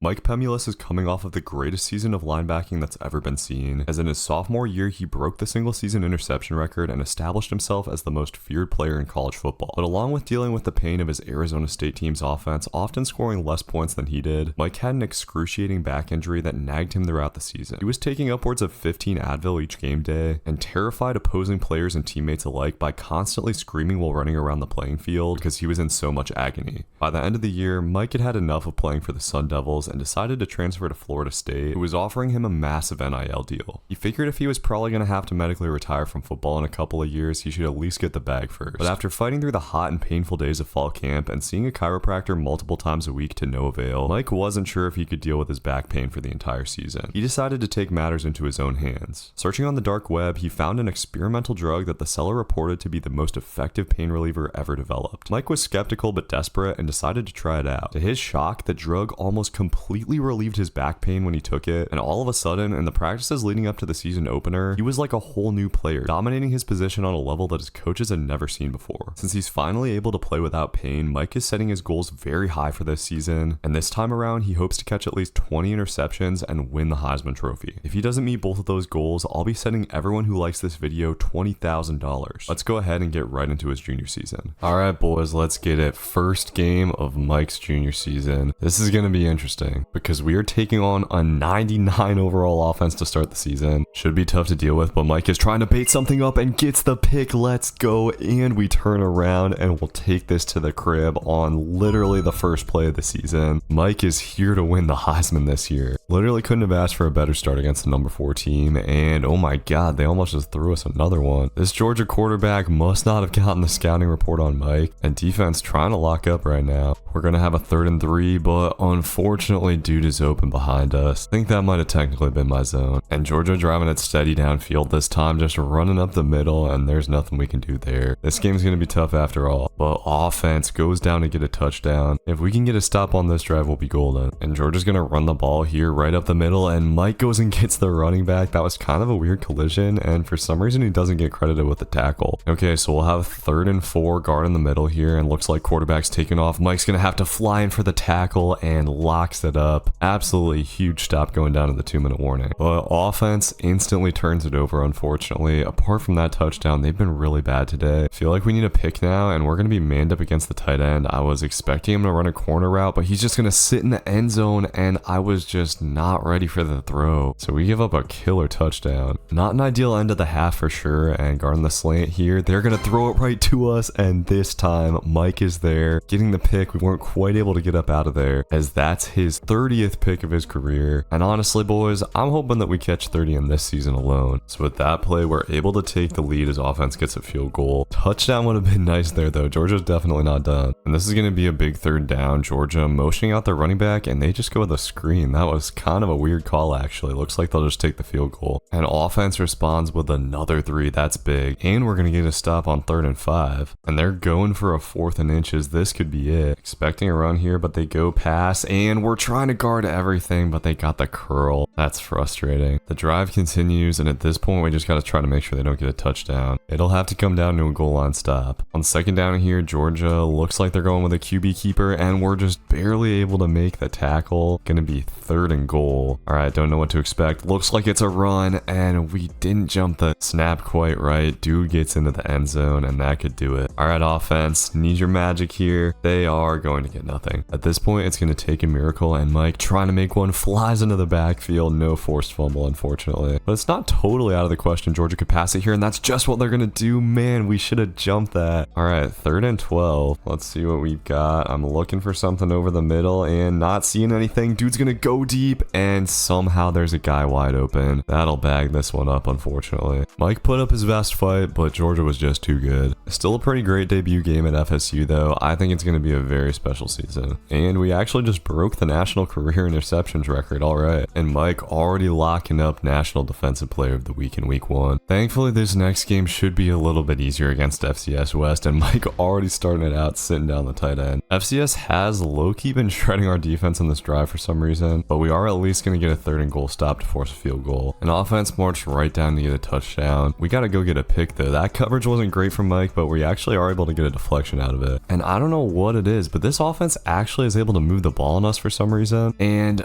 Mike Pemulis is coming off of the greatest season of linebacking that's ever been seen, as in his sophomore year he broke the single-season interception record and established himself as the most feared player in college football. But along with dealing with the pain of his Arizona State team's offense often scoring less points than he did, Mike had an excruciating back injury that nagged him throughout the season. He was taking upwards of 15 Advil each game day, and terrified opposing players and teammates alike by constantly screaming while running around the playing field because he was in so much agony. By the end of the year, Mike had had enough of playing for the Sun Devils and decided to transfer to Florida State, who was offering him a massive NIL deal. He figured if he was probably going to have to medically retire from football in a couple of years, he should at least get the bag first. But after fighting through the hot and painful days of fall camp and seeing a chiropractor multiple times a week to no avail, Mike wasn't sure if he could deal with his back pain for the entire season. He decided to take matters into his own hands. Searching on the dark web, he found an experimental drug that the seller reported to be the most effective pain reliever ever developed. Mike was skeptical but desperate and decided to try it out. To his shock, the drug almost completely relieved his back pain when he took it, and all of a sudden, in the practices leading up to the season opener, he was like a whole new player, dominating his position on a level that his coaches had never seen before. Since he's finally able to play without pain, Mike is setting his goals very high for this season, and this time around, he hopes to catch at least 20 interceptions and win the Heisman Trophy. If he doesn't meet both of those goals, I'll be sending everyone who likes this video $20,000. Let's go ahead and get right into his junior season. Alright boys, let's get it. First game of Mike's junior season. This is going to be interesting because we are taking on a 99 overall offense to start the season. Should be tough to deal with, but Mike is trying to bait something up and gets the pick. Let's go, and we turn around and we'll take this to the crib on literally the first play of the season. Mike is here to win the Heisman this year. Literally couldn't have asked for a better start against the number 4 team, and oh my god, they almost just threw us another one. This Georgia quarterback must not have gotten the scouting report on Mike, and defense trying to lock up right now. We're gonna have a 3rd and 3, but unfortunately dude is open behind us. I think that might have technically been my zone. And Georgia driving it steady downfield this time, just running up the middle, and there's nothing we can do there. This game's gonna be tough after all, but offense goes down to get a touchdown. If we can get a stop on this drive, we'll be golden. And Georgia's gonna run the ball here right up the middle, and Mike goes and gets the running back. That was kind of a weird collision, and for some reason he doesn't get credited with the tackle. Okay, so we'll have 3rd and 4, guard in the middle here, and looks like quarterback's taking off. Mike's gonna have to fly in for the tackle and locks it up. Absolutely huge stop going down to the 2-minute warning. But offense instantly turns it over, unfortunately. Apart from that touchdown, they've been really bad today. I feel like we need a pick now, and we're going to be manned up against the tight end. I was expecting him to run a corner route, but he's just going to sit in the end zone, and I was just not ready for the throw. So we give up a killer touchdown. Not an ideal end of the half for sure, and guarding the slant here, they're going to throw it right to us, and this time, Mike is there, getting the pick. We weren't quite able to get up out of there, as that's his 30th pick of his career. And honestly, boys, I'm hoping that we catch 30 in this season alone. So with that play, we're able to take the lead as offense gets a field goal. Touchdown would have been nice there, though. Georgia's definitely not done. And this is going to be a big 3rd down. Georgia motioning out their running back, and they just go with a screen. That was kind of a weird call, actually. Looks like they'll just take the field goal. And offense responds with another 3. That's big. And we're going to get a stop on 3rd and 5. And they're going for a 4th and inches. This could be it. Expecting a run here, but they go pass, and we're trying to guard everything, but they got the curl. That's frustrating. The drive continues, and at this point, we just got to try to make sure they don't get a touchdown. It'll have to come down to a goal line stop. On 2nd down here, Georgia looks like they're going with a QB keeper, and we're just barely able to make the tackle. Gonna be 3rd and goal. All right, don't know what to expect. Looks like it's a run, and we didn't jump the snap quite right. Dude gets into the end zone, and that could do it. All right, offense, need your magic here. They are going to get nothing. At this point, it's going to take a miracle, and Mike trying to make one, flies into the backfield. No forced fumble, unfortunately. But it's not totally out of the question. Georgia could pass it here, and that's just what they're going to do. Man, we should have jumped that. All right, 3rd and 12. Let's see what we've got. I'm looking for something over the middle and not seeing anything. Dude's going to go deep, and somehow there's a guy wide open. That'll bag this one up, unfortunately. Mike put up his best fight, but Georgia was just too good. Still a pretty great debut game at FSU, though. I think it's going to be a very special season. And we actually just broke the national career interceptions record. All right. And Mike already locking up National Defensive Player of the Week in week 1. Thankfully, this next game should be a little bit easier against FCS West, and Mike already starting it out sitting down the tight end. FCS has low-key been shredding our defense in this drive for some reason, but we are at least going to get a 3rd and goal stop to force a field goal. An offense marched right down to get a touchdown. We got to go get a pick though. That coverage wasn't great from Mike, but we actually are able to get a deflection out of it. And I don't know what it is, but this offense actually is able to move the ball on us for some reason. And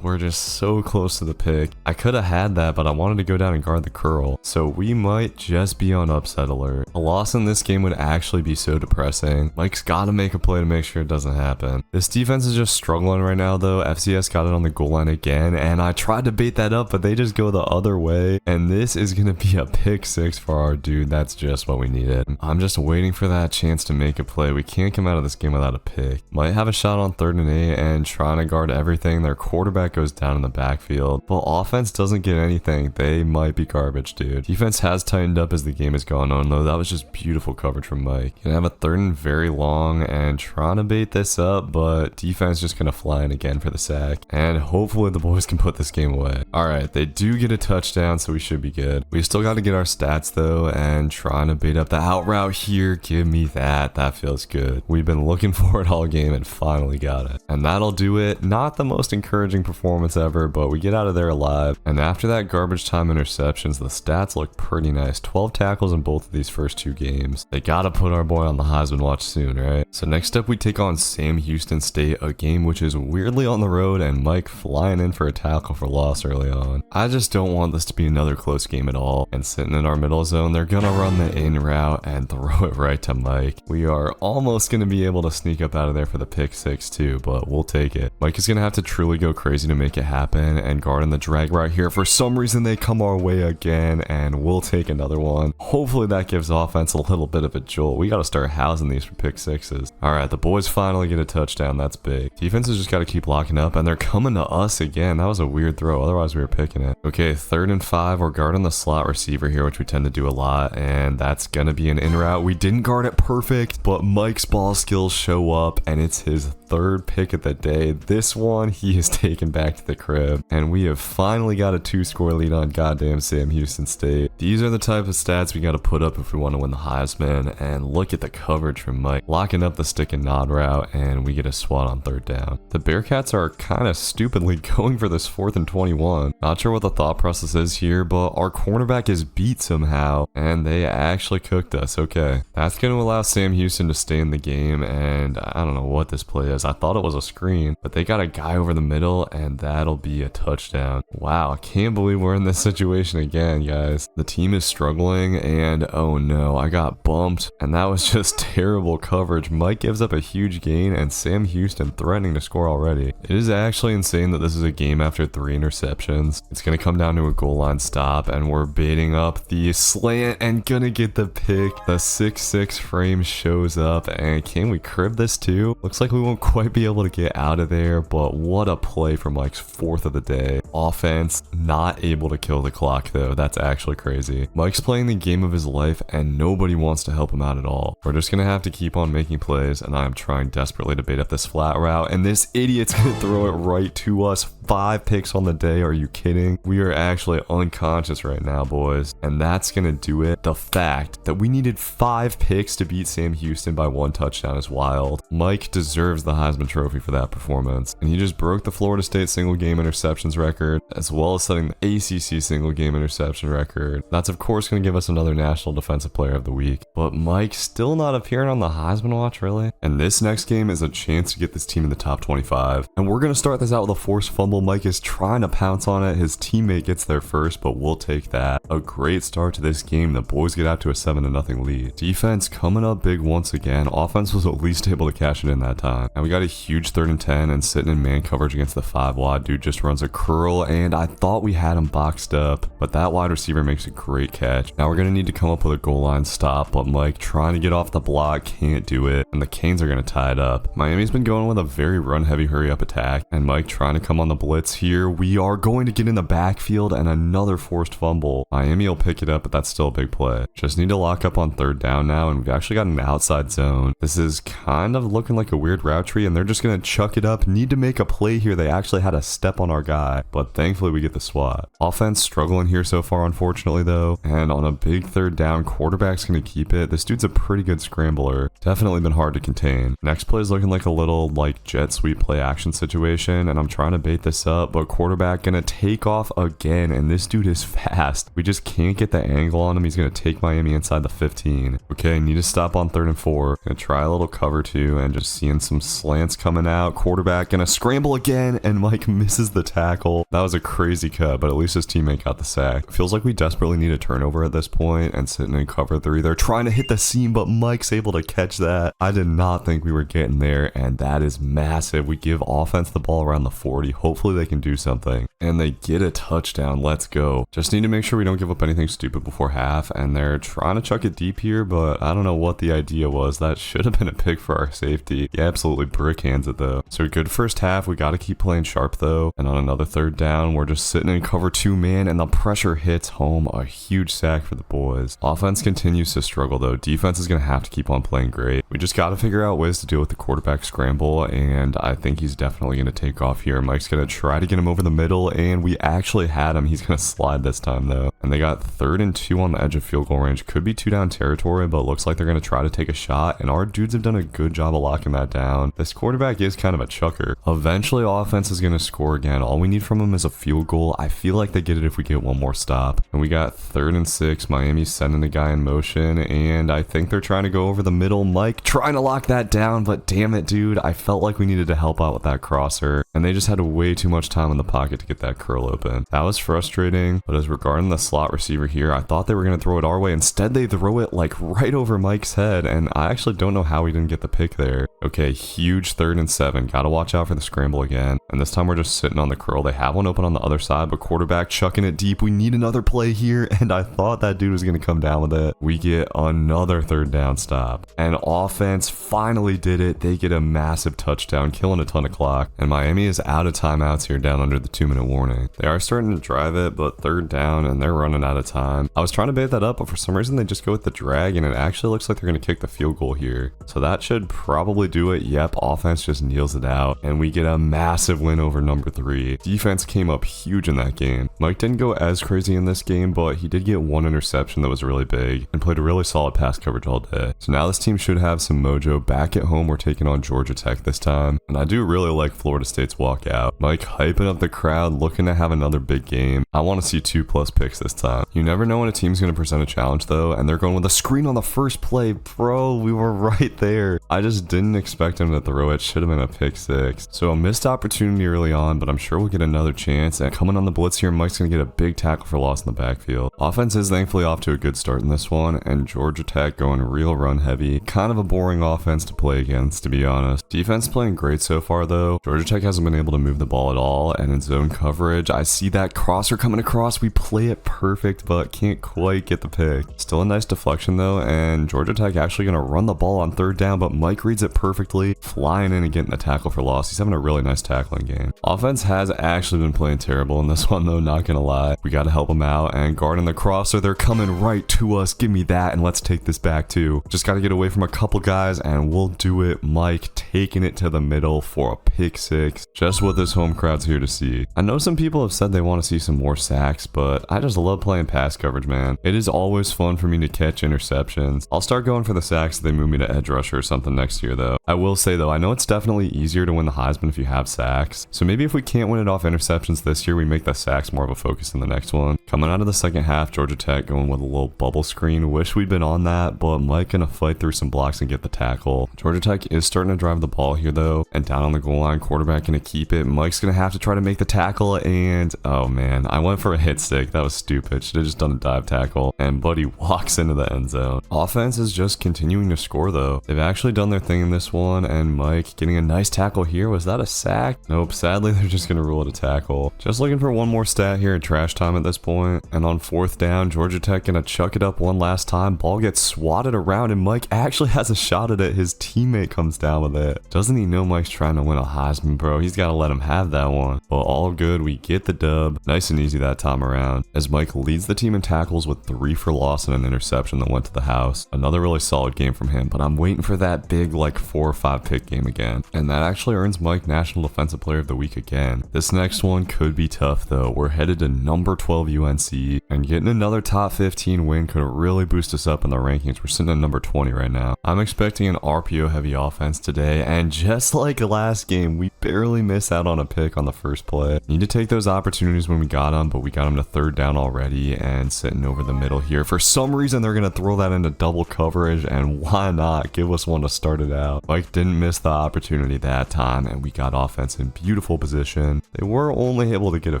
we're just so close to the pick. I could have had that, but I wanted to go down and guard the curl. So we might just be on upset alert. A loss in this game would actually be so depressing. Mike's got to make a play to make sure it doesn't happen. This defense is just struggling right now though. FCS got it on the goal line again, and I tried to bait that up, but they just go the other way. And this is going to be a pick 6 for our dude. That's just what we needed. I'm just waiting for that chance to make a play. We can't come out of this game without a pick. Might have a shot on 3rd and 8 and trying to guard everything. Their quarterback goes down in the backfield, but offense doesn't get anything. They might be garbage, dude. Defense has tightened up as the game has gone on though. That was just beautiful coverage from Mike. Gonna have a 3rd and very long and trying to bait this up, but defense just gonna fly in again for the sack. And hopefully the boys can put this game away. Alright, they do get a touchdown, so we should be good. We still got to get our stats though, and trying to bait up the out route here. Give me that. That feels good. We've been looking for it all game and finally got it. And that'll do it. Not the most encouraging performance ever, but we get out of there alive. And after that garbage time interceptions, the stats look pretty nice. 12 tackles in both of these first 2 games. They gotta put our boy on the Heisman watch soon, right? So next up we take on Sam Houston State, a game which is weirdly on the road, and Mike flying in for a tackle for loss early on. I just don't want this to be another close game at all. And sitting in our middle zone, they're gonna run the in route and throw it right to Mike. We are almost gonna be able to sneak up out of there for the pick 6 too, but we'll take it. Mike is gonna have to truly go crazy to make it happen, and guarding the drag right here. For some reason they come our way again, and we'll take another one. Hopefully that gives offense a little bit of a jolt. We gotta start housing these for pick 6s. Alright, the boys finally get a touchdown. That's big. Defense has just gotta keep locking up, and they're coming to us again. That was a weird throw, otherwise we were picking it. Okay, 3rd and 5. We're guarding the slot receiver here, which we tend to do a lot, and that's gonna be an in route. We didn't guard it perfect, but Mike's ball skills show up, and it's his 3rd pick of the day. This one he is taken back to the crib, and we have finally got a 2-score lead on goddamn Sam Houston State. These are the type of stats we got to put up if we want to win the Heisman. And look at the coverage from Mike, locking up the stick and nod route, and we get a swat on 3rd down. The Bearcats are kind of stupidly going for this 4th and 21. Not sure what the thought process is here, but our cornerback is beat somehow, and they actually cooked us. Okay, that's going to allow Sam Houston to stay in the game, and I don't know what this play is. I thought it was a screen, but they got a guy over the middle, and that'll be a touchdown. Wow, I can't believe we're in this situation again, guys. The team is struggling, and oh no, I got bumped, and that was just terrible coverage. Mike gives up a huge gain, and Sam Houston threatening to score already. It is actually insane that this is a game after 3 interceptions. It's gonna come down to a goal line stop, and we're baiting up the slant and gonna get the pick. The 6-6 frame shows up, and can we crib this too? Looks like we won't quite be able to get out of there, but what a play from Mike's 4th of the day. Offense not able to kill the clock though. That's actually crazy. Mike's playing the game of his life, and nobody wants to help him out at all. We're just gonna have to keep on making plays, and I'm trying desperately to bait up this flat route, and this idiot's gonna throw it right to us. 5 picks on the day. Are you kidding? We are actually unconscious right now, boys, and that's gonna do it. The fact that we needed 5 picks to beat Sam Houston by 1 touchdown is wild. Mike deserves the Heisman Trophy for that performance, and he just broke the Florida State single game interceptions record, as well as setting the ACC single game interception record. That's of course going to give us another National Defensive Player of the Week, but Mike still not appearing on the Heisman watch, really? And this next game is a chance to get this team in the top 25, and we're going to start this out with a forced fumble. Mike is trying to pounce on it. His teammate gets there first, but we'll take that. A great start to this game. The boys get out to a 7-0 lead. Defense coming up big once again. Offense was at least able to cash it in that time. And we got a huge 3rd and 10, and sitting in man coverage against the 5 wide. Dude just runs a curl, and I thought we had him boxed up, but that wide receiver makes a great catch. Now we're going to need to come up with a goal line stop, but Mike trying to get off the block, can't do it, and the Canes are going to tie it up. Miami's been going with a very run-heavy hurry-up attack, and Mike trying to come on the blitz here. We are going to get in the backfield, and another forced fumble. Miami will pick it up, but that's still a big play. Just need to lock up on 3rd down now, and we've actually got an outside zone. This is kind of looking like a weird route tree, and they're just going to chuck it up. Need to make a play here. They actually had a step on our guy, but thankfully we get the swat. Offense struggling here so far, unfortunately, though, and on a big 3rd down, quarterback's going to keep it. This dude's a pretty good scrambler. Definitely been hard to contain. Next play is looking like a little, jet sweep play action situation, and I'm trying to bait this this up, but quarterback gonna take off again, and this dude is fast. We just can't get the angle on him. He's gonna take Miami inside the 15. Okay, need to stop on 3rd and 4. Gonna try a little cover 2 and just seeing some slants coming out. Quarterback gonna scramble again, and Mike misses the tackle. That was a crazy cut, but at least his teammate got the sack. Feels like we desperately need a turnover at this point, and sitting in cover 3, they're trying to hit the seam, but Mike's able to catch that. I did not think we were getting there, and that is massive. We give offense the ball around the 40. Hopefully they can do something, and they get a touchdown. Let's go. Just need to make sure we don't give up anything stupid before half, and they're trying to chuck it deep here, but I don't know what the idea was. That should have been a pick for our safety. He absolutely brick hands it though. So good first half. We got to keep playing sharp though, and on another 3rd down, we're just sitting in cover 2 man, and the pressure hits home. A huge sack for the boys. Offense continues to struggle though. Defense is going to have to keep on playing great. We just got to figure out ways to deal with the quarterback scramble, and I think he's definitely going to take off here. Mike's going to try to get him over the middle, and we actually had him. He's going to slide this time though, and they got 3rd and 2 on the edge of field goal range. Could be 2 down territory, but looks like they're going to try to take a shot, and our dudes have done a good job of locking that down. This quarterback is kind of a chucker. Eventually offense is going to score again. All we need from him is a field goal. I feel like they get it if we get one more stop, and we got 3rd and 6. Miami's sending the guy in motion, and I think they're trying to go over the middle. Mike trying to lock that down, but damn it, dude, I felt like we needed to help out with that crosser, and they just had way too much time in the pocket to get that curl open. That was frustrating, but as regarding the slot receiver here, I thought they were going to throw it our way. Instead, they throw it like right over Mike's head, and I actually don't know how we didn't get the pick there. Okay, huge 3rd and 7. Gotta watch out for the scramble again, and this time we're just sitting on the curl. They have one open on the other side, but quarterback chucking it deep. We need another play here, and I thought that dude was going to come down with it. We get another 3rd down stop, and offense finally did it. They get a massive touchdown, killing a ton of clock, and Miami is out of timeouts here, down under the 2-minute warning. They are starting to drive it, but 3rd down, and they're running out of time. I was trying to bait that up, but for some reason they just go with the drag, and it actually looks like they're going to kick the field goal here. So that should probably do it. Yep, offense just kneels it out, and we get a massive win over number 3. Defense came up huge in that game. Mike didn't go as crazy in this game, but he did get 1 interception that was really big, and played a really solid pass coverage all day. So now this team should have some mojo. Back at home, we're taking on Georgia Tech this time, and I do really like Florida State's walkout. Mike hyping up the crowd, looking to have another big game. I want to see 2+ picks this time. You never know when a team's going to present a challenge though, and they're going with a screen on the first play. Bro, we were right there. I just didn't expect him to throw it. Should have been a pick 6. So a missed opportunity early on, but I'm sure we'll get another chance, and coming on the blitz here, Mike's going to get a big tackle for loss in the backfield. Offense is thankfully off to a good start in this one, and Georgia Tech going real run heavy. Kind of a boring offense to play against, to be honest. Defense playing great so far though. Georgia Tech hasn't been able to move the ball at all, and in zone coverage, I see that crosser coming across. We play it perfect, but can't quite get the pick. Still a nice deflection though, and Georgia Tech actually going to run the ball on 3rd down, but Mike reads it perfectly, flying in and getting the tackle for loss. He's having a really nice tackling game. Offense has actually been playing terrible in this one though, not gonna lie. We got to help them out, and guarding the crosser, they're coming right to us. Give me that, and let's take this back too. Just got to get away from a couple guys, and we'll do it. Mike taking it to the middle for a pick 6. Just what this home crowd's here to see. I know some people have said they want to see some more sacks, but I just love playing pass coverage, man. It is always fun for me to catch interceptions. I'll start going for the sacks if they move me to edge rusher or something next year though. I will say though, I know it's definitely easier to win the Heisman if you have sacks. So maybe if we can't win it off interceptions this year, we make the sacks more of a focus in the next one. Coming out of the second half, Georgia Tech going with a little bubble screen. Wish we'd been on that, but Mike gonna fight through some blocks and get the tackle. Georgia Tech is starting to drive the ball here though, and down on the goal line, quarterback gonna keep it. Mike's gonna have to try to make the tackle, and oh man, I went for a hit stick. That was stupid. Should have just done a dive tackle, and Buddy walks into the end zone. Offense is just continuing to score though. They've actually done their thing in this one, and Mike getting a nice tackle here. Was that a sack? Nope, sadly they're just gonna rule it a tackle. Just looking for one more stat here in trash time at this point, and on 4th down, Georgia Tech gonna chuck it up one last time. Ball gets swatted around, and Mike actually has a shot at it. His teammate comes down with it. Doesn't he know Mike's trying to win a Heisman, bro? He's gotta let him have that one. But all good, we get the dub. Nice and easy that time around, as Mike Mike leads the team in tackles with 3 for loss and an interception that went to the house. Another really solid game from him, but I'm waiting for that big like 4 or 5 pick game again. And that actually earns Mike National Defensive Player of the Week again. This next one could be tough though. We're headed to number 12 UNC, and getting another top 15 win could really boost us up in the rankings. We're sitting at number 20 right now. I'm expecting an RPO heavy offense today, and just like last game, we barely missed out on a pick on the first play. Need to take those opportunities when we got them, but we got them to 3rd down already and sitting over the middle here. For some reason, they're going to throw that into double coverage, and why not? Give us one to start it out. Mike didn't miss the opportunity that time, and we got offense in beautiful position. They were only able to get a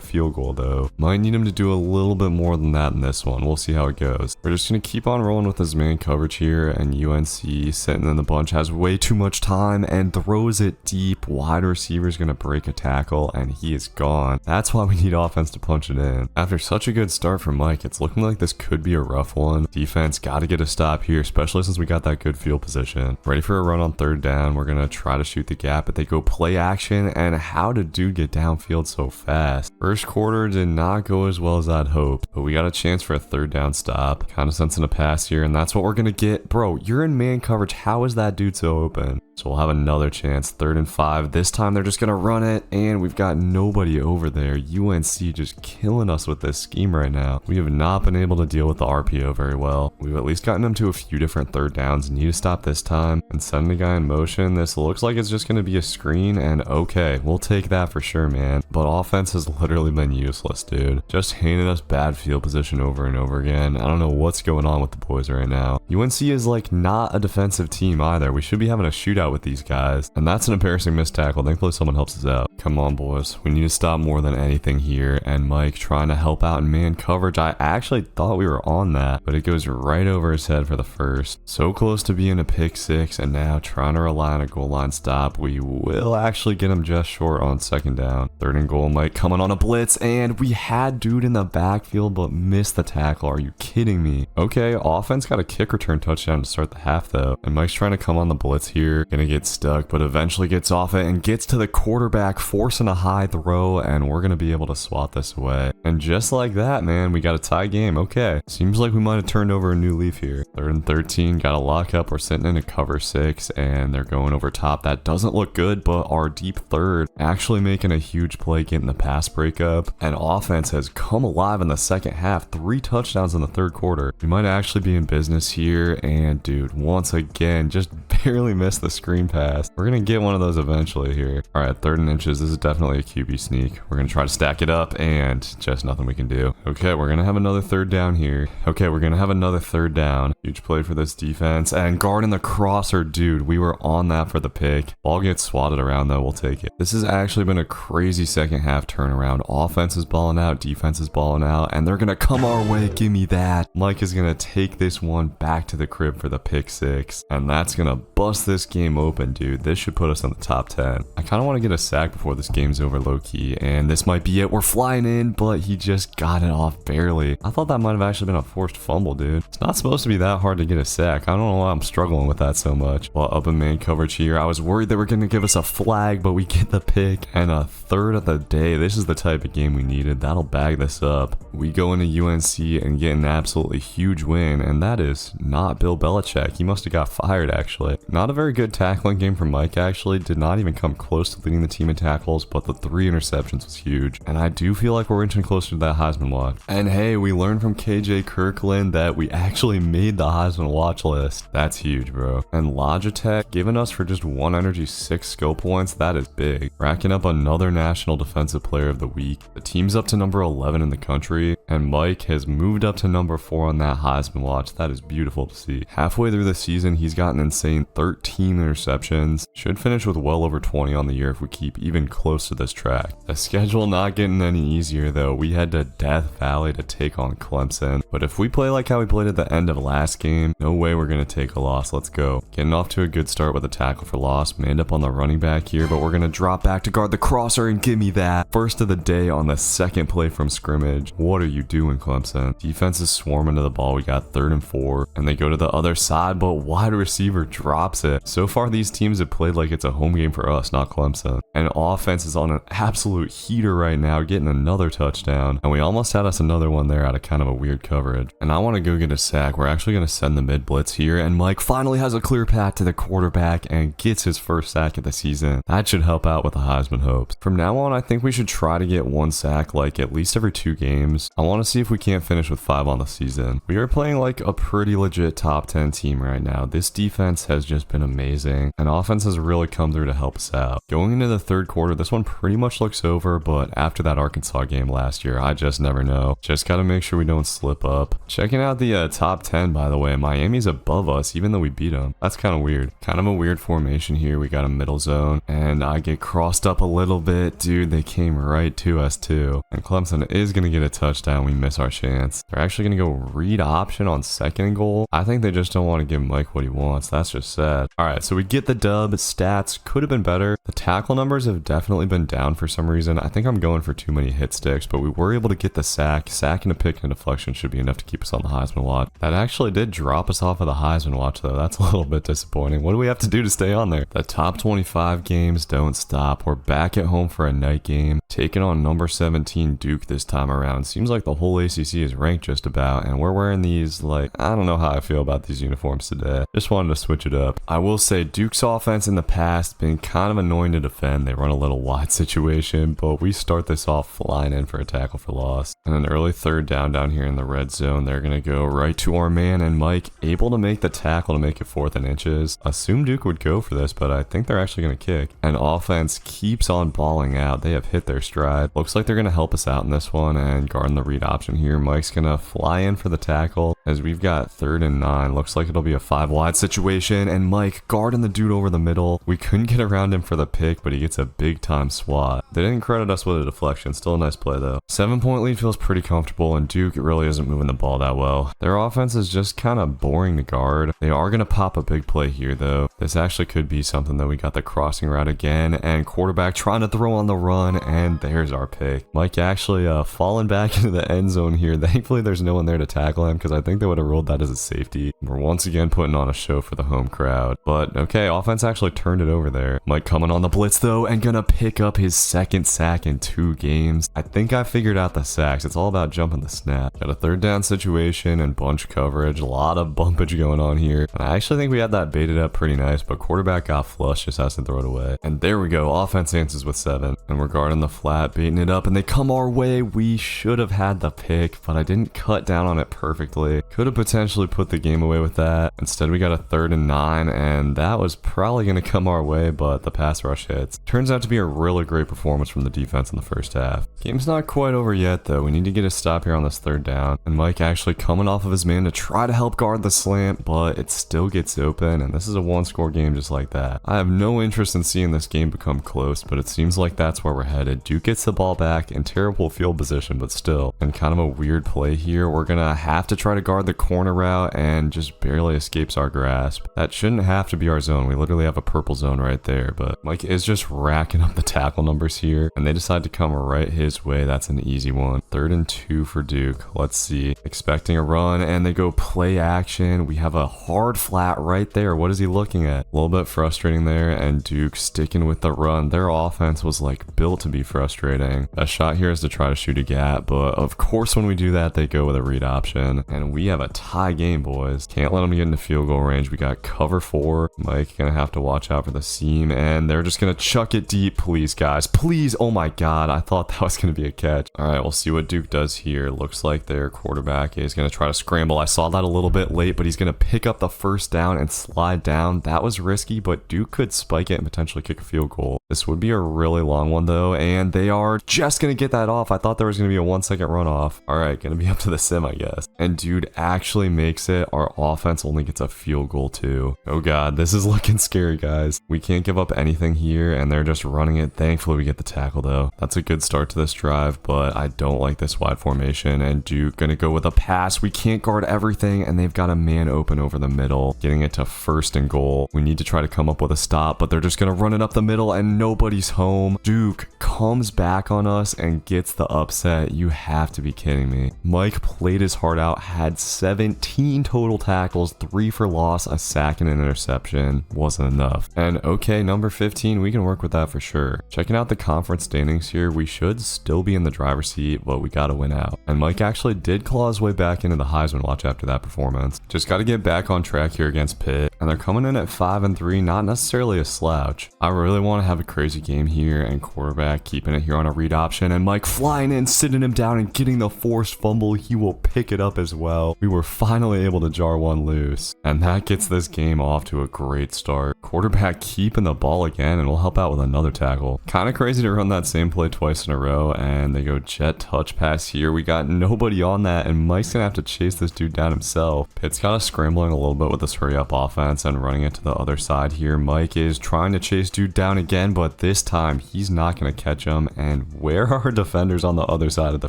field goal though. Might need him to do a little bit more than that in this one. We'll see how it goes. We're just going to keep on rolling with his man coverage here, and UNC sitting in the bunch has way too much time and throws it deep. Wide receiver's going to break a tackle, and he is gone. That's why we need offense to punch it in. After such a good start from Mike, it's looking like this could be a rough one. Defense got to get a stop here, especially since we got that good field position. Ready for a run on 3rd down. We're going to try to shoot the gap, but they go play action, and how did dude get downfield so fast? First quarter did not go as well as I'd hoped, but we got a chance for a 3rd down stop. Kind of sensing a pass here, and that's what we're going to get. Bro, you're in man coverage. How is that dude so open? So we'll have another chance, 3rd and 5. This time they're just going to run it, and we've got nobody over there. UNC just killing us with this scheme right now. We have not been able to deal with the RPO very well. We've at least gotten them to a few different 3rd downs. Need to stop this time and send the guy in motion. This looks like it's just going to be a screen, and okay, we'll take that for sure, man. But offense has literally been useless, dude. Just handing us bad field position over and over again. I don't know what's going on with the boys right now. UNC is like not a defensive team either. We should be having a shootout with these guys, and that's an embarrassing missed tackle. Thankfully someone helps us out. Come on, boys, we need to stop more than anything here. And Mike trying to help out in man coverage. I actually thought we were on that, but it goes right over his head for the first. So close to being a pick 6, and now trying to rely on a goal line stop. We will actually get him just short on 2nd down. 3rd and goal. Mike coming on a blitz, and we had dude in the backfield but missed the tackle. Are you kidding me? Okay, offense got a kick return touchdown to start the half though, and Mike's trying to come on the blitz here. Gonna get stuck, but eventually gets off it and gets to the quarterback, forcing a high throw, and we're gonna be able to swat this away. And just like that, man, we got a tie game. Okay, seems like we might have turned over a new leaf here. 3rd and 13, got a lock up. We're sitting in a cover 6, and they're going over top. That doesn't look good, but our deep 3rd actually making a huge play, getting the pass breakup, and offense has come alive in the second half. 3 touchdowns in the 3rd quarter. We might actually be in business here, and dude, once again, just barely missed the screen pass. We're gonna get one of those eventually here. All right, 3rd and inches. This is definitely a QB sneak. We're gonna try to stack it up, and just nothing we can do. Okay, we're gonna have another 3rd down here. Okay, we're gonna have another 3rd down. Huge play for this defense, and guarding the crosser, dude. We were on that for the pick. Ball gets swatted around though. We'll take it. This has actually been a crazy second half turnaround. Offense is balling out, defense is balling out, and they're gonna come our way. Give me that. Mike is gonna take this one back to the crib for the pick 6, and that's gonna bust this game open, dude. This should put us in the top 10. I kind of want to get a sack before this game's over, low-key, and this might be it. We're flying in, but he just got it off barely. I thought that might have actually been a forced fumble, dude. It's not supposed to be that hard to get a sack. I don't know why I'm struggling with that so much. While up in man coverage here, I was worried they were going to give us a flag, but we get the pick and a 3rd of the day. This is the type of game we needed. That'll bag this up. We go into UNC and get an absolutely huge win, and that is not Bill Belichick. He must have got fired, actually. Not a very good tackling game from Mike, actually. Did not even come close to leading the team in tackles, but the 3 interceptions was huge. And I do feel like we're inching closer to that Heisman watch. And hey, we learned from KJ Kirkland that we actually made the Heisman watch list. That's huge, bro. And Logitech giving us for just 1 energy 6 skill points, that is big. Racking up another National Defensive Player of the Week. The team's up to number 11 in the country, and Mike has moved up to number 4 on that Heisman watch. That is beautiful to see. Halfway through the season, he's got an insane 13 interceptions. Should finish with well over 20 on the year if we keep even close to this track. The schedule not getting any easier though. We head to Death Valley to take on Clemson. But if we play like how we played at the end of last game, no way we're going to take a loss. Let's go. Getting off to a good start with a tackle for loss. Manned up on the running back here, but we're going to drop back to guard the crosser and give me that. First of the day on the second play from scrimmage. What are you doing, Clemson? Defense is swarming to the ball. We got 3rd and 4, and they go to the other side, but wide receiver drops it. So far, these teams have played like it's a home game for us, not Clemson. And offense is on an absolute heater right now, getting another touchdown. And we almost had us another one there out of kind of a weird coverage. And I want to go get a sack. We're actually going to send the mid blitz here, and Mike finally has a clear path to the quarterback and gets his first sack of the season. That should help out with the Heisman hopes. From now on, I think we should try to get 1 sack like at least every 2 games. I want to see if we can't finish with 5 on the season. We are playing like a pretty legit top 10 team right now. This defense has just been amazing, and offense has really come through to help us out. Going into the 3rd quarter, this one pretty much looks over, but after that Arkansas game last year, I just never know. Just gotta make sure we don't slip up. Checking out the top 10, by the way, Miami's above us even though we beat them. That's kind of weird. Kind of a weird formation here. We got a middle zone, and I get crossed up a little bit. Dude, they came right to us too. And Clemson is gonna get a touchdown. We miss our chance. They're actually gonna go read option on 2nd and goal. I think they just don't want to give Mike what he wants. That's just sad. All right, so we get the dub. Stats could have been better. The tackle numbers have definitely been down for some reason. I think I'm going for too many hit sticks, but we were able to get the sack. Sack and a pick and a deflection should be enough to keep us on the Heisman watch. That actually did drop us off of the Heisman watch, though. That's a little bit disappointing. What do we have to do to stay on there? The top 25 games don't stop. We're back at home for a night game, taking on number 17 Duke this time around. Seems like the whole ACC is ranked just about, and we're wearing these, like, I don't know how I feel about these uniforms today. Just wanted to switch it up. I will say Duke's offense in the past been kind of annoying to defend. They run a little wide situation, but we start this off flying in for a tackle for loss. And an early 3rd down here in the red zone. They're going to go right to our man, and Mike able to make the tackle to make it 4th and inches. Assume Duke would go for this, but I think they're actually going to kick. And offense keeps on balling out. They have hit their stride. Looks like they're going to help us out in this one and guarding the read option here. Mike's going to fly in for the tackle as we've got 3rd and 9. Looks like it'll be a 5 wide situation, and Mike guarding the dude over the middle. We couldn't get around him for the pick, but he gets a big time swat. They didn't credit us with a deflection. Still a nice play though. 7-point lead feels pretty comfortable, and Duke really isn't moving the ball that well. Their offense is just kind of boring to guard. They are going to pop a big play here though. This actually could be something though. We got the crossing route again, and quarterback trying to throw on the run, and there's our pick. Mike actually falling back into the end zone here. Thankfully there's no one there to tackle him, because I think they would have ruled that as a safety. We're once again putting on a show for the home crowd. But okay, offense actually turned it over there. Mike coming on the blitz though, and gonna pick up his 2nd sack in 2 games. I think I figured out the sacks. It's all about jumping the snap. Got a 3rd down situation and bunch coverage. A lot of bumpage going on here. And I actually think we had that baited up pretty nice, but quarterback got flushed, just has to throw it away. And there we go. Offense answers with 7. And we're guarding the flat, baiting it up, and they come our way. We should have had the pick, but I didn't cut down on it perfectly. Could have potentially put the game away with that. Instead, we got a 3rd and 9, and that was probably going to come our way, but the pass rush hits. Turns out to be a really great performance from the defense in the first half. Game's not quite over yet, though. We need to get a stop here on this 3rd down. And Mike actually coming off of his man to try to help guard the slant, but it still gets open, and this is a 1-score game just like that. I have no interest in seeing this game become close, but it seems like that's where we're headed. Duke gets the ball back in terrible field position, but still. And kind of a weird play here. We're going to have to try to guard the corner route, and just barely escapes our grasp. That shouldn't have to be our zone. We literally have a purple zone right there, but Mike is just racking up the tackle numbers here, and they decide to come right his way. That's an easy one. 3rd and 2 for Duke. Let's see. Expecting a run, and they go play action. We have a hard flat right there. What is he looking at? A little bit frustrating there, and Duke sticking with the run. Their offense was like built to be frustrating. A shot here is to try to shoot a gap, but of course when we do that, they go with a read option, and we have a tie game, boys. Can't let them get into field goal range. We got cover 4. Mike gonna have to watch out for the seam, and they're just gonna chuck it deep. Please, guys, please. Oh my god, I thought that was gonna be a catch. All right, we'll see what Duke does here. Looks like their quarterback is gonna try to scramble. I saw that a little bit late, but he's gonna pick up the 1st down and slide down. That was risky, but Duke could spike it and potentially kick a field goal. This would be a really long one though, and they are just gonna get that off. I thought there was gonna be a 1-second runoff. All right, gonna be up to the sim, I guess. And dude dude actually makes it. Our offense only gets a field goal too. Oh god, this is looking scary, guys. We can't give up anything here, and they're just running it. Thankfully, we get the tackle though. That's a good start to this drive, but I don't like this wide formation, and Duke gonna go with a pass. We can't guard everything, and they've got a man open over the middle, getting it to 1st and goal. We need to try to come up with a stop, but they're just gonna run it up the middle, and nobody's home. Duke comes back on us and gets the upset. You have to be kidding me. Mike played his heart out, had 17 total tackles, 3 for loss, a sack, and an interception. Wasn't enough. And okay, number 15, we can work with that for sure. Checking out the conference standings here, we should still be in the driver's seat, but we gotta win out. And Mike actually did claw his way back into the Heisman watch after that performance. Just gotta get back on track here against Pitt, and they're coming in at 5-3, not necessarily a slouch. I really want to have a crazy game here, and quarterback keeping it here on a read option, and Mike flying in, sitting him down, and getting the forced fumble. He will pick it up as well. We were finally able to jar one loose, and that gets this game off to a great start. Quarterback keeping the ball again, and we'll help out with another tackle. Kind of crazy to run that same play twice in a row, and they go jet touch pass here. We got nobody on that, and Mike's gonna have to chase this dude down himself. Pitt's got us scrambling a little bit with this hurry up offense and running it to the other side here. Mike is trying to chase dude down again, but this time he's not gonna catch him. And where are our defenders on the other side of the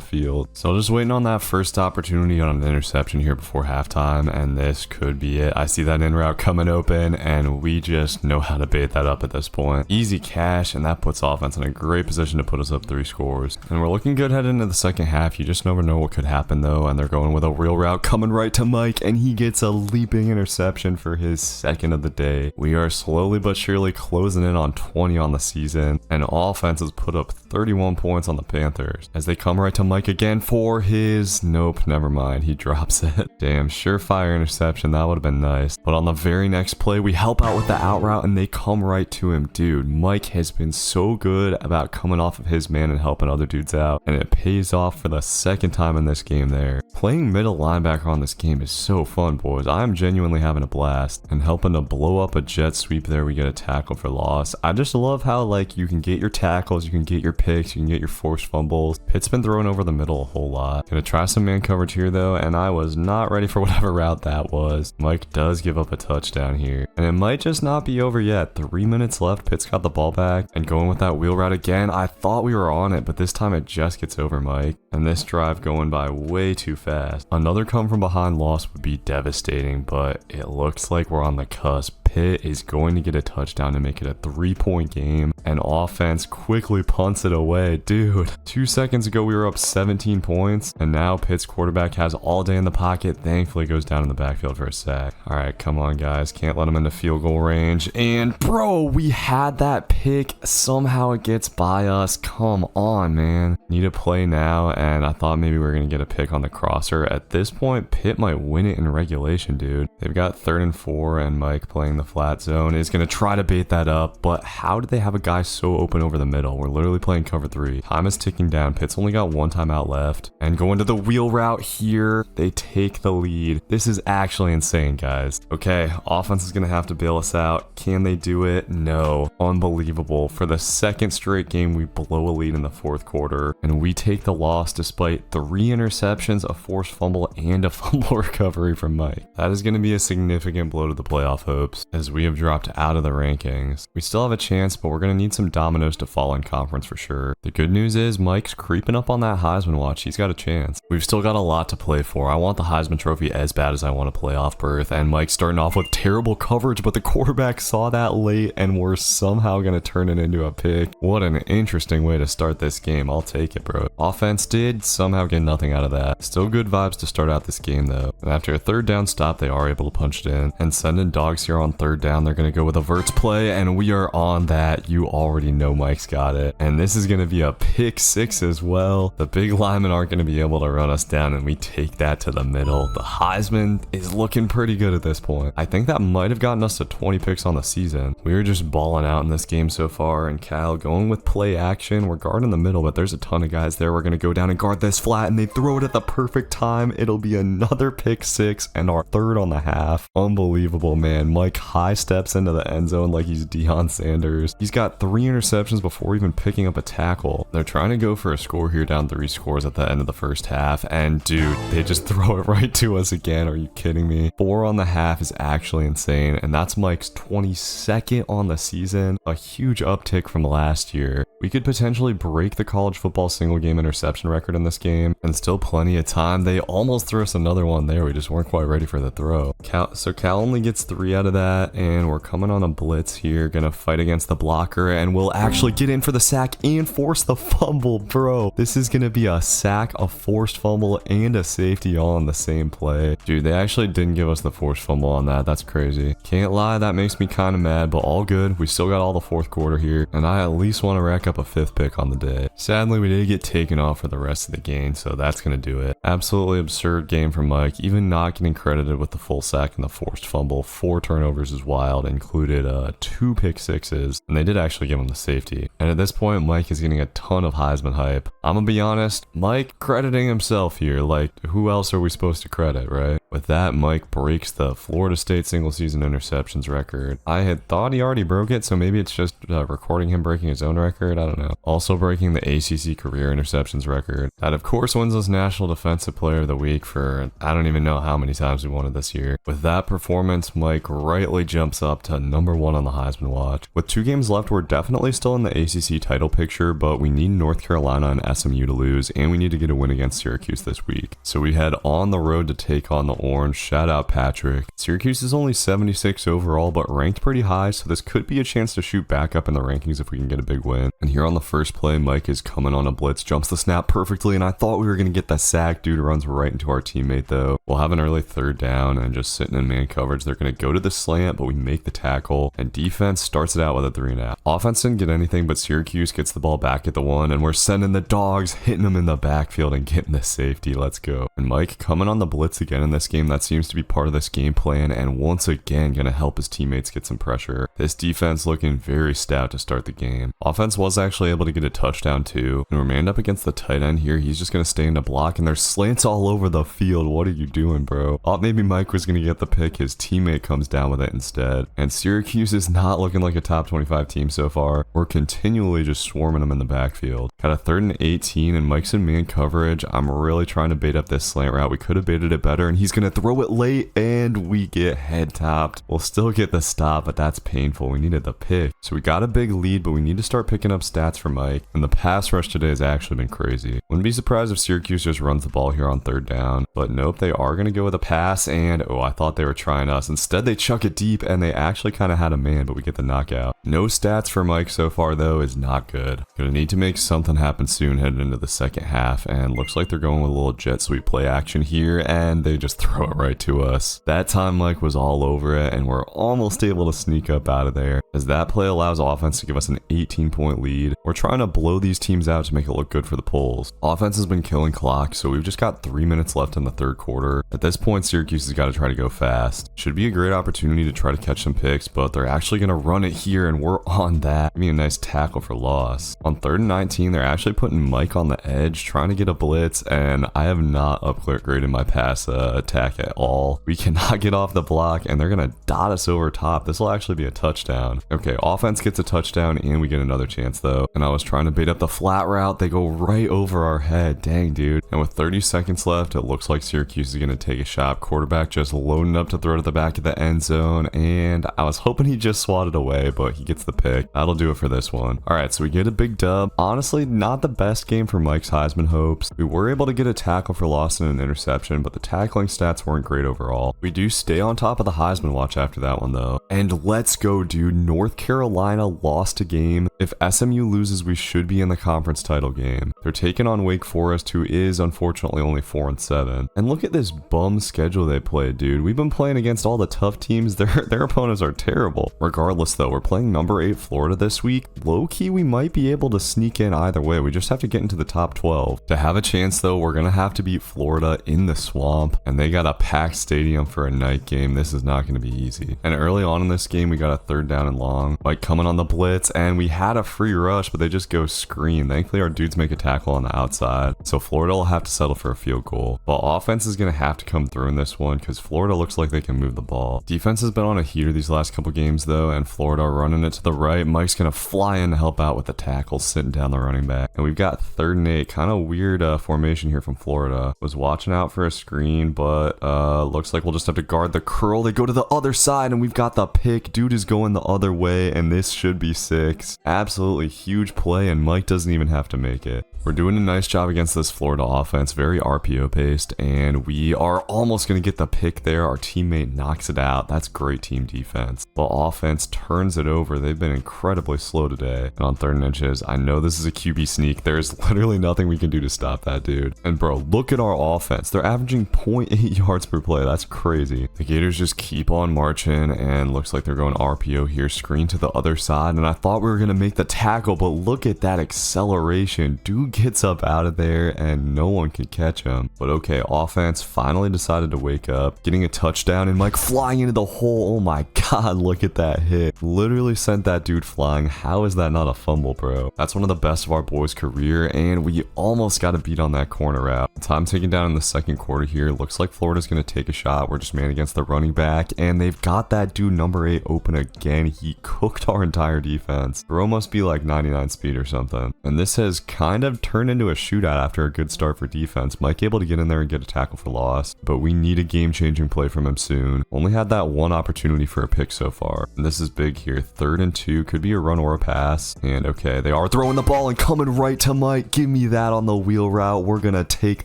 field? So just waiting on that first opportunity on an interception here before halftime, and this could be it. I see that in route coming open, and we just know how to bait that up at this point. Easy cash, and that puts offense in a great position to put us up 3 scores. And we're looking good heading into the second half. You just never know what could happen though, and they're going with a real route coming right to Mike, and he gets a leaping interception for his 2nd of the day. We are slowly but surely closing in on 20 on the season, and offense has put up 31 points on the Panthers as they come right to Mike again for his... Nope, never mind. He drops it. Damn, surefire interception. That would have been nice. But on the very next play, we help out with the out route, and they come right to him. Dude, Mike has been so good about coming off of his man and helping other dudes out, and it pays off for the 2nd time in this game there. Playing middle linebacker on this game is so fun, boys. I'm genuinely having a blast, and helping to blow up a jet sweep there, we get a tackle for loss. I just love how, like, you can get your tackles, you can get your picks, you can get your forced fumbles. Pitt's been throwing over the middle a whole lot. Gonna try some man coverage here though, and I was not ready for whatever route that was. Mike does give up a touchdown here, and it might just not be over yet. 3 minutes left. Pitt's got the ball back and going with that wheel route again. I thought we were on it, but this time it just gets over Mike, and this drive going by way too fast. Another come from behind loss would be devastating, but it looks like we're on the cusp. Pitt is going to get a touchdown to make it a 3-point game, and offense quickly punts it away. Dude, 2 seconds ago we were up 17 points, and now Pitt's quarterback has all day in the pocket. Thankfully goes down in the backfield for a sack. All right, come on guys, can't let him into field goal range. And bro, we had that pick. Somehow it gets by us. Come on, man. Need a play now, and I thought maybe we were gonna get a pick on the crosser. At this point, Pitt might win it in regulation, dude. They've got 3rd and 4, and Mike playing the flat zone is going to try to bait that up, but how did they have a guy so open over the middle? We're literally playing cover 3. Time is ticking down. Pitt's only got 1 timeout left, and going to the wheel route here, they take the lead. This is actually insane, guys. Okay, offense is going to have to bail us out. Can they do it? No. Unbelievable. For the 2nd straight game, we blow a lead in the 4th quarter, and we take the loss despite 3 interceptions, a forced fumble, and a fumble recovery from Mike. That is going to be a significant blow to the playoff hopes, as we have dropped out of the rankings. We still have a chance, but we're going to need some dominoes to fall in conference for sure. The good news is Mike's creeping up on that Heisman watch. He's got a chance. We've still got a lot to play for. I want the Heisman trophy as bad as I want a playoff berth, and Mike's starting off with terrible coverage, but the quarterback saw that late, and we're somehow going to turn it into a pick. What an interesting way to start this game. I'll take it, bro. Offense did somehow get nothing out of that. Still good vibes to start out this game though. And after a 3rd down stop, they are able to punch it in and send in dogs here on 3rd down. They're going to go with a verts play, and we are on that. You already know Mike's got it, and this is going to be a pick 6 as well. The big linemen aren't going to be able to run us down, and we take that to the middle. The Heisman is looking pretty good at this point. I think that might have gotten us to 20 picks on the season. We were just balling out in this game so far, and Cal going with play action. We're guarding the middle, but there's a ton of guys there. We're going to go down and guard this flat, and they throw it at the perfect time. It'll be another pick 6 and our 3rd on the half. Unbelievable. incredible, man. Mike high steps into the end zone like he's Deion Sanders. He's got 3 interceptions before even picking up a tackle. They're trying to go for a score here, down 3 scores at the end of the first half, and dude, they just throw it right to us again. Are you kidding me? 4 on the half is actually insane, and that's Mike's 22nd on the season, a huge uptick from last year. We could potentially break the college football single game interception record in this game, and still plenty of time. They almost threw us another one there. We just weren't quite ready for the throw. So Cal only gets 3 out of that, and we're coming on a blitz here, gonna fight against the blocker, and we'll actually get in for the sack and force the fumble, bro. This is gonna be a sack, a forced fumble, and a safety all in the same play. Dude, they actually didn't give us the forced fumble on that. That's crazy. Can't lie, that makes me kind of mad, but all good. We still got all the fourth quarter here, and I at least want to rack up a 5th pick on the day. Sadly, we did get taken off for the rest of the game, so that's gonna do it. Absolutely absurd game from Mike, even not getting credited with the full sack and the forced fumble. 4 turnovers is wild, included 2 pick sixes, and they did actually give him the safety. And at this point, Mike is getting a ton of Heisman hype. I'm gonna be honest, Mike crediting himself here. Like, who else are we supposed to credit, right? With that, Mike breaks the Florida State single season interceptions record. I had thought he already broke it, so maybe it's just recording him breaking his own record. I don't know. Also breaking the ACC career interceptions record. That of course wins us National Defensive Player of the Week for I don't even know how many times we won it this year. With that performance, Mike rightly jumps up to number 1 on the Heisman watch. With 2 games left, we're definitely still in the ACC title picture, but we need North Carolina and SMU to lose, and we need to get a win against Syracuse this week. So we head on the road to take on the Orange. Shout out Patrick. Syracuse is only 76 overall, but ranked pretty high, so this could be a chance to shoot back up in the rankings if we can get a big win. And here on the first play, Mike is coming on a blitz, jumps the snap perfectly, and I thought we were going to get the sack. Dude runs right into our teammate though. We'll have an early 3rd down, and just sitting in man coverage, they're going to go to the slant, but we make the tackle, and defense starts it out with a 3.5. Offense didn't get anything, but Syracuse gets the ball back at the 1, and we're sending the dogs, hitting them in the backfield and getting the safety. Let's go. And Mike coming on the blitz again in this game. That seems to be part of this game plan, and once again gonna help his teammates get some pressure. This defense looking very stout to start the game. Offense was actually able to get a touchdown too, and we're manned up against the tight end here. He's just gonna stay in the block, and there's slants all over the field. What are you doing, bro? Thought maybe Mike was gonna get the pick. His teammate comes down with it instead, and Syracuse is not looking like a top 25 team so far. We're continually just swarming them in the backfield. Got a 3rd and 18, and Mike's in man coverage. I'm really trying to bait up this slant route. We could have baited it better, and he's gonna throw it late, and we get head topped. We'll still get the stop, but that's painful. We needed the pick. So we got a big lead, but we need to start picking up stats for Mike. And the pass rush today has actually been crazy. Wouldn't be surprised if Syracuse just runs the ball here on 3rd down. But nope, they are going to go with a pass, and oh, I thought they were trying us. Instead, they chuck it deep, and they actually kind of had a man, but we get the knockout. No stats for Mike so far, though, is not good. Gonna need to make something happen soon heading into the second half, and looks like they're going with a little jet sweep play action here, and they just throw it right to us. That time Mike was all over it, and we're almost able to sneak up out of there, as that play allows offense to give us an 18-point lead. We're trying to blow these teams out to make it look good for the polls. Offense has been killing clock, so we've just got 3 minutes left in the 3rd quarter. At this point, Syracuse has got to try to go fast. Should be a great opportunity to try to catch some picks, but they're actually going to run it here, and we're on that. Give me a nice tackle for loss. On 3rd and 19, they're actually putting Mike on the edge, trying to get a blitz, and I have not upgraded my pass attack at all. We cannot get off the block, and they're going to dot us over top. This will actually be a touchdown. Okay, offense gets a touchdown, and we get another chance, though. And I was trying to bait up the flat route. They go right over our head. Dang, dude. And with 30 seconds left, it looks like Syracuse is going to take a shot. Quarterback just loading up to throw to the back of the end zone, and I was hoping he just swatted away, but he gets the pick. That'll do it for this one. All right, so we get a big dub. Honestly, not the best game for Mike's Heisman hopes. We were able to get a tackle for loss and an interception, but the tackling stats weren't great overall. We do stay on top of the Heisman watch after that one, though. And let's go, dude. North Carolina lost a game. If SMU loses, we should be in the conference title game. They're taking on Wake Forest, who is unfortunately only 4-7. And look at this bum schedule they played, dude. We've been playing against all the tough teams. Their opponents are terrible. Regardless, though, we're playing number 8 Florida this week. Low-key, we might be able to sneak in either way. We just have to get into the top 12. To have a chance, though, we're going to have to beat Florida in the swamp. And they got a packed stadium for a night game. This is not going to be easy. And early on in this game, we got a 3rd down and long. Like coming on the blitz, and we had a free rush, but they just go screen. Thankfully, our dudes make a tackle on the outside. So Florida will have to settle for a field goal. But offense is going to have to come through in this one because Florida looks like they can move the ball. Defense has been on a heater these last couple games though, and Florida running it to the right. Mike's going to fly in to help out with the tackle, sitting down the running back. And we've got 3rd and 8, kind of weird formation here from Florida. Was watching out for a screen, but looks like we'll just have to guard the curl. They go to the other side, and we've got the pick. Dude is going the other way, and this should be 6. Absolutely huge play, and Mike doesn't even have to make it. We're doing a nice job against this Florida offense, very RPO paced, and we are almost going to get the pick there. Our teammate knocks it out. That's great team defense. The offense turns it over. They've been incredibly slow today. And on 3rd and inches, I know this is a QB sneak. There's literally nothing we can do to stop that dude. And bro, look at our offense. They're averaging 0.8 yards per play. That's crazy. The Gators just keep on marching, and looks like they're going RPO here, screen to the other side. And I thought we were going to make the tackle, but look at that acceleration. Dude gets up out of there and no one can catch him. But okay, offense finally decided to wake up, getting a touchdown, and Mike flying into the hole. Oh my god, look at that hit. Literally sent that dude flying. How is that not a fumble, bro? That's one of the best of our boys' career, and we almost got a beat on that corner route. Time taken down in the 2nd quarter here. Looks like Florida's going to take a shot. We're just man against the running back, and they've got that dude number 8 open again. He cooked our entire defense. Bro must be like 99 speed or something. And this has kind of turned into a shootout after a good start for defense. Mike able to get in there and get a tackle for loss, but we need a game-changing play from him soon. Only had that one opportunity for a pick so far, and this is big here. 3rd and 2, could be a run or a pass. And okay, they are throwing the ball and coming right to Mike. Give me that on the wheel route. We're gonna take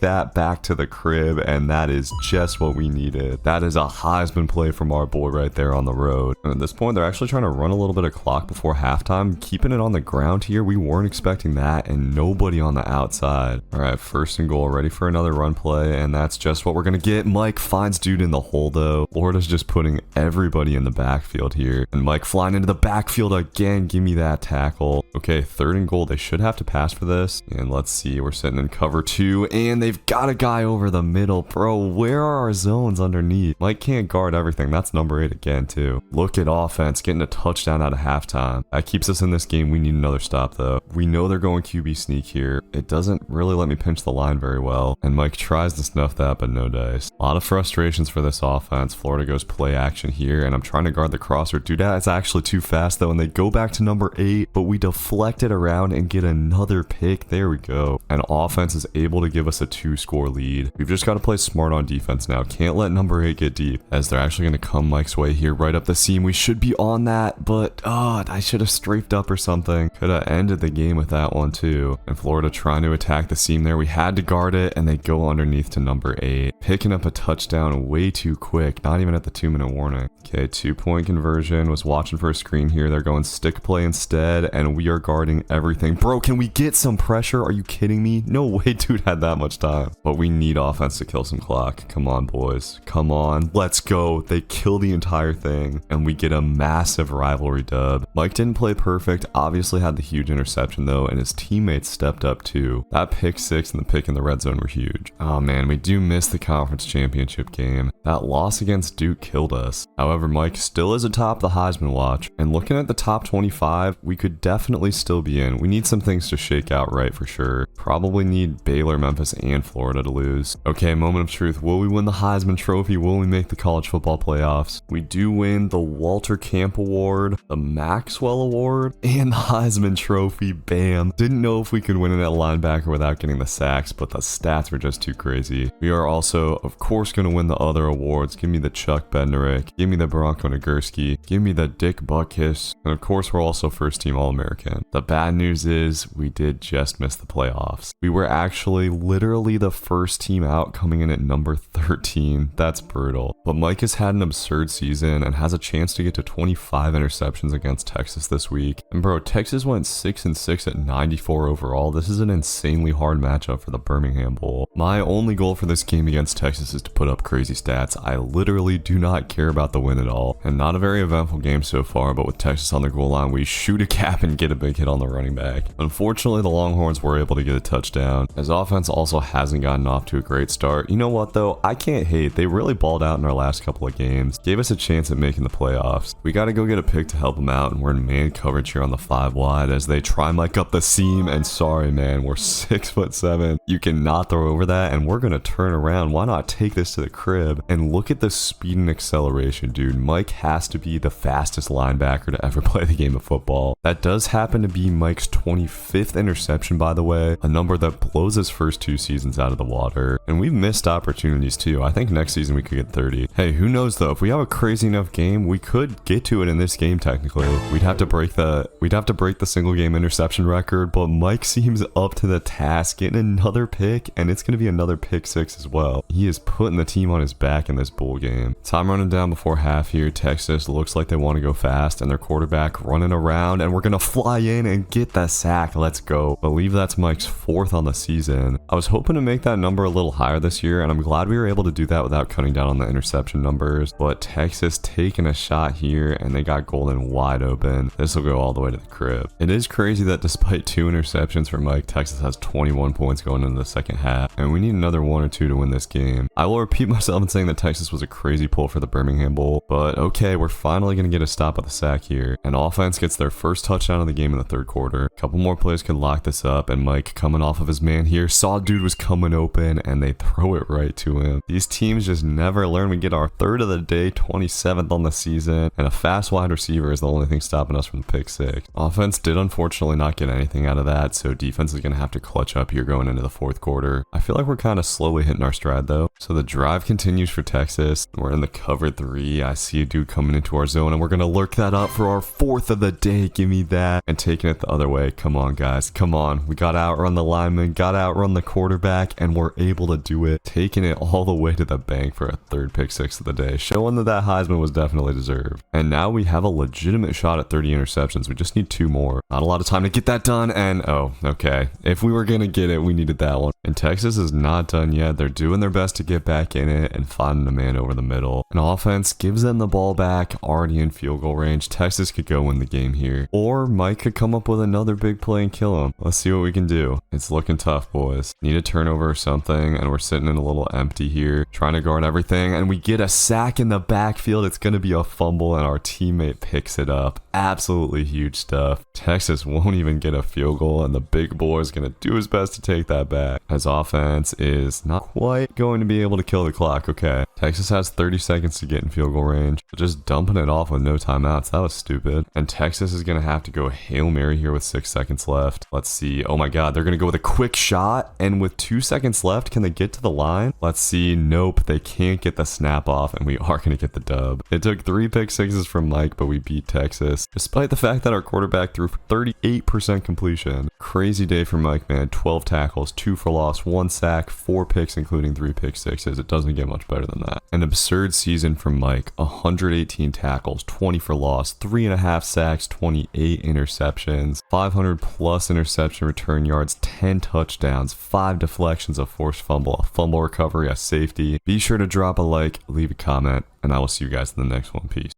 that back to the crib, and that is just what we needed. That is a Heisman play from our boy right there on the road. And at this point, they're actually trying to run a little bit of clock before halftime, keeping it on the ground here. We weren't expecting that, and nobody on the outside. All right, 1st and goal, ready for another run play, and that's just what we're gonna get. Mike finds dude in the hole though. Florida's just putting everybody in the backfield here, and Mike flying into the backfield again. Give me that tackle. Okay, 3rd and goal. They should have to pass for this, and let's see. We're sitting in cover 2, and they've got a guy over the middle. Bro, where are our zones underneath? Mike can't guard everything. That's number 8 again too. Look at offense getting a touchdown out of halftime. That keeps us in this game. We need another stop though. We know they're going QB sneak here. It doesn't really let me pinch the line very well, and Mike tries to snuff that, but no dice. A lot of frustrations for this offense. Florida goes play action here, and I'm trying to guard the crosser. Dude, that's actually too fast though, and they go back to number 8, but we deflect it around and get another pick. There we go. And offense is able to give us a 2-score lead. We've just got to play smart on defense now. Can't let number 8 get deep, as they're actually going to come Mike's way here, right up the seam. We should be on that, but I should have strafed up or something. Could have ended the game with that one too. And Florida trying to attack the seam there. We had to guard it, and they go underneath to number 8, picking up a touchdown way too quick, not even at the 2-minute warning. Okay, 2-point conversion. Was watching for a screen here. They're going stick play instead, and we are guarding everything. Bro, can we get some pressure? Are you kidding me? No way dude had that much time. But we need offense to kill some clock. Come on, boys. Come on. Let's go. They kill the entire thing, and we get a massive rivalry dub. Mike didn't play perfect. Obviously had the huge interception though, and his teammates stepped up too. That pick 6 and the pick in the red zone were huge. Oh man, we do miss the conference championship game. That loss against Duke killed us. However, Mike still is atop the Heisman watch, and looking at the top 25, we could definitely still be in. We need some things to shake out right for sure. Probably need Baylor, Memphis, and Florida to lose. Okay, moment of truth. Will we win the Heisman Trophy? Will we make the college football playoffs? We do win the Walter Camp Award, the Maxwell Award, and the Heisman Trophy. Bam. Didn't know if we could win it at linebacker without getting the sacks, but the stats were just too crazy. We are also, of course, going to win the other awards. Give me the Chuck Bednarik. Give me the Bronco Nagurski. Give me the Dick Buckus. And of course, we're also first team All-American. The bad news is we did just miss the playoffs. We were actually literally the first team out, coming in at number 13. That's brutal. But Mike has had an absurd season and has a chance to get to 25 interceptions against Texas this week. And bro, Texas went 6-6 at 94 overall. This is an insanely hard matchup for the Birmingham Bowl. My only goal for this game against Texas is to put up crazy stats. I literally do not care about the win at all. And not a very eventful game so far, but with Texas on the goal line, we shoot a cap and get a big hit on the running back. Unfortunately, the Longhorns were able to get a touchdown, as offense also hasn't gotten off to a great start. You know what though? I can't hate. They really balled out in our last couple of games. Gave us a chance at making the playoffs. We got to go get a pick to help them out, and we're in man coverage here on the 5 wide as they try Mike up the seam, and sorry man, we're 6'7". You cannot throw over that, and we're going to turn around. Why not take this to the crib? And look at the speed and acceleration, dude. Mike has to be the fastest linebacker to ever play the game of football. That does happen to be Mike's 25th interception, by the way, a number that blows his first 2 seasons out of the water. And we've missed opportunities too. I think next season we could get 30. Hey, who knows though? If we have a crazy enough game, we could get to it in this game technically. We'd have to break the single game interception record, but Mike seems up to the task, getting another pick, and it's going to be another pick 6 as well. He is putting the team on his back in this bowl game. Time running down before half here. Texas looks like they want to go fast, and their quarterback running around, and we're going to fly in and get the sack. Let's go. I believe that's Mike's 4th on the season. I was hoping to make that number a little higher this year, and I'm glad we were able to do that without cutting down on the interception numbers, but Texas taking a shot here, and they got Golden wide open. This will go all the way to the crib. It is crazy that despite 2 interceptions for Mike, Texas has 21 points going into the second half, and we need another 1 or 2 to win this game. I will repeat myself in saying that Texas was a crazy pull for the Birmingham Bowl, but okay, we're finally going to get a stop at the sack here, and offense gets their first touchdown of the game in the 3rd quarter. A couple more plays could lock this up, and Mike coming off of his man here, saw dude was coming open, and they throw it right to him. These teams just never learn. We get our 3rd of the day, 27th on the season, and a fast wide receiver is the only thing stopping us from the pick 6. Offense did unfortunately not get anything out of that, so defense is going to have to clutch up here going into the 4th quarter. I feel like we're kind of slowly hitting our stride though. So the drive continues for Texas. We're in the cover 3. I see a dude coming into our zone, and we're going to lurk that up for our 4th of the day. Give me that. And taking it the other way. Come on, guys. Come on. We got to outrun the lineman, got to outrun the quarterback, and we're able to do it. Taking it all the way to the bank for a 3rd pick 6 of the day. Showing that Heisman was definitely deserved. And now we have a legitimate shot at 30 interceptions. We just need 2 more. Not a lot of time to get that done, and oh, okay. If we were going to get it, we needed that one. And Texas is not done yet. They're doing their best to get back in it and finding a man over the middle. And offense gives them the ball back, already in field goal range. Texas could go win the game here. Or Mike could come up with another big play and kill him. Let's see what we can do. It's looking tough, boys. Need a turnover or something, and we're sitting in a little empty here, trying to guard everything, and we get a sack in the backfield. It's going to be a fumble, and our teammate picks it up. Absolutely huge stuff. Texas won't even get a field goal, and the big boy is going to do his best to take that back, as offense is not quite going to be able to kill the clock. Okay, Texas has 30 seconds to get in field goal range, but just dumping it off with no timeouts. That was stupid. And Texas is going to have to go Hail Mary here with 6 seconds left. Let's see. Oh my God, they're going to go with a quick shot, and with 2 seconds left, can they get to the line? Let's see. Nope, they can't get the snap off, and we are going to get the dub. It took 3 pick 6s from Mike, but we beat Texas, despite the fact that our quarterback threw 38% completion. Crazy day for Mike, man. 12 tackles, 2 for loss, 1 sack, 4 picks, including 3 pick 6s. It doesn't get much better than that. An absurd season from Mike. 118 tackles, 20 for loss, 3.5 sacks, 28 interceptions, 500 plus interception return yards, 10 touchdowns, 5 deflections, a forced fumble, a fumble recovery, a safety. Be sure to drop a like, leave a comment, and I will see you guys in the next one. Peace.